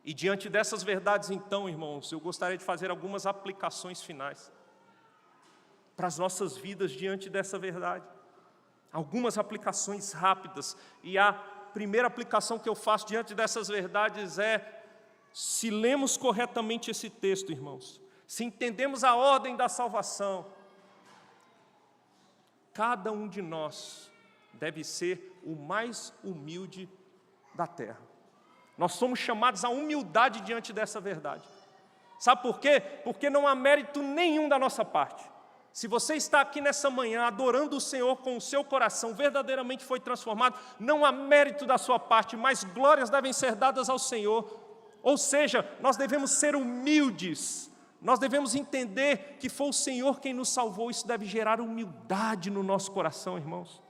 E diante dessas verdades, então, irmãos, eu gostaria de fazer algumas aplicações finais para as nossas vidas diante dessa verdade. Algumas aplicações rápidas. E a primeira aplicação que eu faço diante dessas verdades é: se lemos corretamente esse texto, irmãos, se entendemos a ordem da salvação, cada um de nós deve ser o mais humilde da terra. Nós somos chamados à humildade diante dessa verdade. Sabe por quê? Porque não há mérito nenhum da nossa parte. Se você está aqui nessa manhã adorando o Senhor com o seu coração, verdadeiramente foi transformado, não há mérito da sua parte, mas glórias devem ser dadas ao Senhor. Ou seja, nós devemos ser humildes, nós devemos entender que foi o Senhor quem nos salvou. Isso deve gerar humildade no nosso coração, irmãos.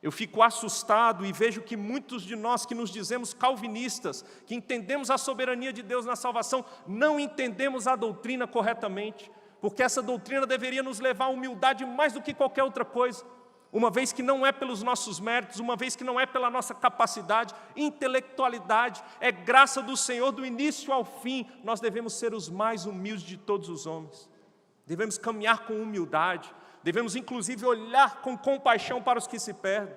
Eu fico assustado e vejo que muitos de nós que nos dizemos calvinistas, que entendemos a soberania de Deus na salvação, não entendemos a doutrina corretamente, porque essa doutrina deveria nos levar à humildade mais do que qualquer outra coisa, uma vez que não é pelos nossos méritos, uma vez que não é pela nossa capacidade, intelectualidade, é graça do Senhor do início ao fim. Nós devemos ser os mais humildes de todos os homens, devemos caminhar com humildade, devemos inclusive olhar com compaixão para os que se perdem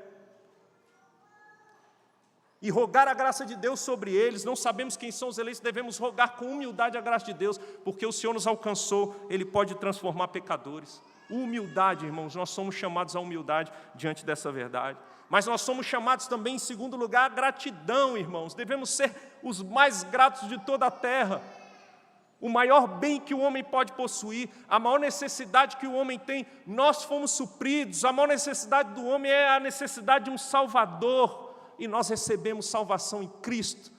e rogar a graça de Deus sobre eles. Não sabemos quem são os eleitos, devemos rogar com humildade a graça de Deus, porque o Senhor nos alcançou, Ele pode transformar pecadores. Humildade, irmãos, nós somos chamados à humildade diante dessa verdade. Mas nós somos chamados também, em segundo lugar, à gratidão, irmãos. Devemos ser os mais gratos de toda a terra. O maior bem que o homem pode possuir, a maior necessidade que o homem tem, nós fomos supridos. A maior necessidade do homem é a necessidade de um Salvador, e nós recebemos salvação em Cristo,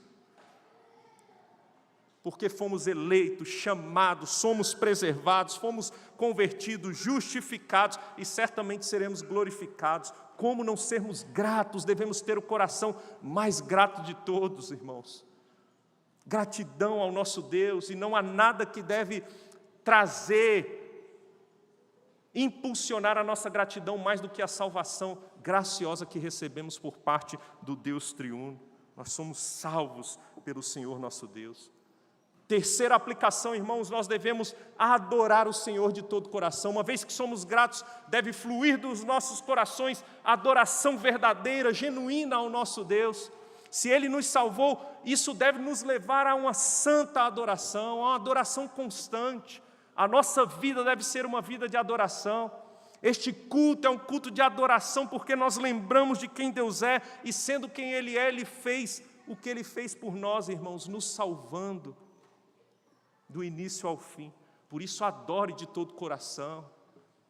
porque fomos eleitos, chamados, somos preservados, fomos convertidos, justificados, e certamente seremos glorificados. Como não sermos gratos? Devemos ter o coração mais grato de todos, irmãos. Gratidão ao nosso Deus, e não há nada que deve impulsionar a nossa gratidão mais do que a salvação graciosa que recebemos por parte do Deus triuno. Nós somos salvos pelo Senhor nosso Deus. Terceira aplicação, irmãos, nós devemos adorar o Senhor de todo o coração. Uma vez que somos gratos, deve fluir dos nossos corações a adoração verdadeira, genuína ao nosso Deus. Se Ele nos salvou, isso deve nos levar a uma santa adoração, a uma adoração constante. A nossa vida deve ser uma vida de adoração. Este culto é um culto de adoração, porque nós lembramos de quem Deus é, e sendo quem Ele é, Ele fez o que Ele fez por nós, irmãos, nos salvando do início ao fim. Por isso, adore de todo o coração,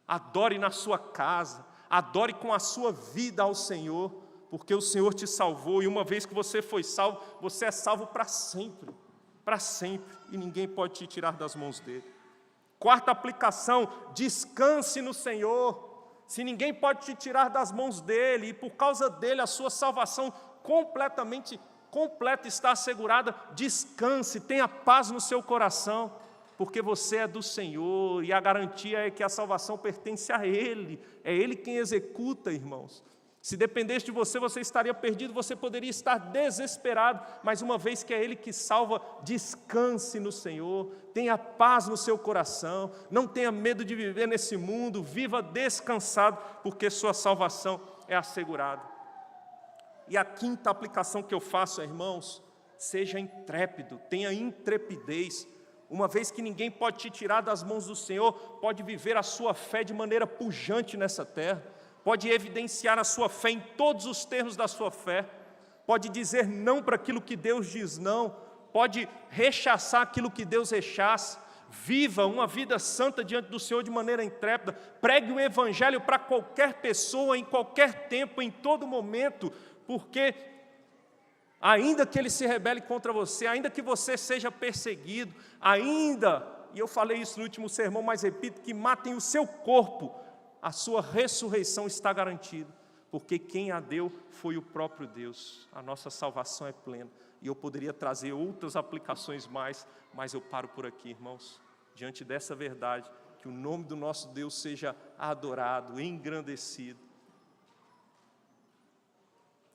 adore na sua casa, adore com a sua vida ao Senhor, porque o Senhor te salvou, e uma vez que você foi salvo, você é salvo para sempre, e ninguém pode te tirar das mãos dele. Quarta aplicação: descanse no Senhor. Se ninguém pode te tirar das mãos dele, e por causa dele a sua salvação completamente completa está assegurada, descanse, tenha paz no seu coração, porque você é do Senhor, e a garantia é que a salvação pertence a Ele, é Ele quem executa, irmãos. Se dependesse de você, você estaria perdido, você poderia estar desesperado, mas uma vez que é Ele que salva, descanse no Senhor, tenha paz no seu coração, não tenha medo de viver nesse mundo, viva descansado, porque sua salvação é assegurada. E a quinta aplicação que eu faço, irmãos, seja intrépido, tenha intrepidez. Uma vez que ninguém pode te tirar das mãos do Senhor, pode viver a sua fé de maneira pujante nessa terra, pode evidenciar a sua fé em todos os termos da sua fé, pode dizer não para aquilo que Deus diz não, pode rechaçar aquilo que Deus rechaça. Viva uma vida santa diante do Senhor de maneira intrépida, pregue o Evangelho para qualquer pessoa, em qualquer tempo, em todo momento, porque ainda que ele se rebele contra você, ainda que você seja perseguido, ainda, e eu falei isso no último sermão, mas repito, que matem o seu corpo, a sua ressurreição está garantida, porque quem a deu foi o próprio Deus. A nossa salvação é plena, e eu poderia trazer outras aplicações mais, mas eu paro por aqui, irmãos, diante dessa verdade, que o nome do nosso Deus seja adorado, engrandecido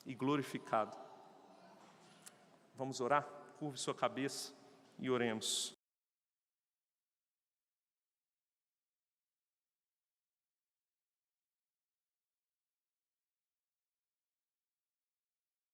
e glorificado. Vamos orar? curve sua cabeça e oremos.